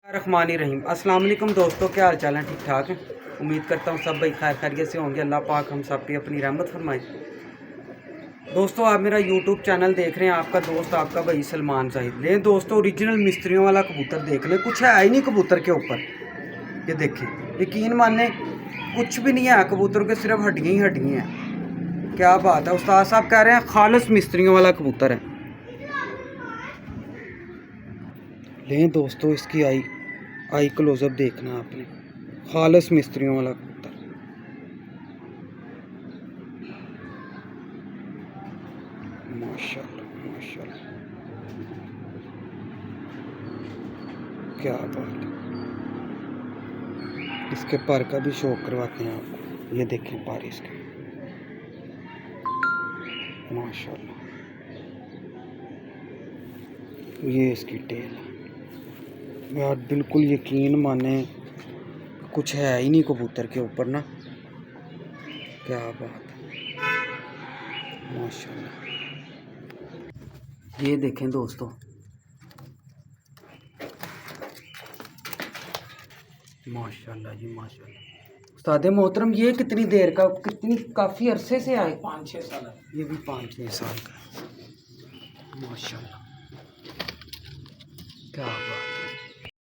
रहमानी रहीम। अस्सलाम वालेकुम दोस्तों, क्या हाल चाल है? ठीक ठाक है। उम्मीद करता हूँ सब भाई खैर खैरियत से होंगे। अल्लाह पाक हम सब पे अपनी रहमत फरमाए। दोस्तों, आप मेरा यूट्यूब चैनल देख रहे हैं, आपका दोस्त आपका भाई सलमान जाहिद। ले दोस्तों, ओरिजिनल मिस्त्रियों वाला कबूतर देख ले। कुछ है ही नहीं कबूतर के ऊपर, ये देखिए, यकीन माने कुछ भी नहीं है कबूतर के, सिर्फ हड्डियाँ ही हड्डियाँ हैं। क्या बात है, उस्ताद साहब कह रहे हैं खालिस मिस्त्रियों वाला कबूतर है। लें दोस्तों, इसकी आई क्लोजअप देखना आपने, खालिस मिस्त्रियों वाला कबूतर। माशाल्लाह माशाल्लाह, क्या बात है। इसके पर का भी शौक करवाते हैं आपको, ये देखें पर इसके, माशाल्लाह। ये इसकी टेल है यार, बिल्कुल यकीन माने कुछ है ही नहीं कबूतर के ऊपर ना। क्या बात है, माशाल्लाह। ये देखें दोस्तों, माशाल्लाह जी माशाल्लाह। उस्ताद मोहतरम, ये कितनी देर का, काफ़ी अरसे से आए? 5-6 साल है। ये भी 5-6 साल का, माशाल्लाह। क्या बात।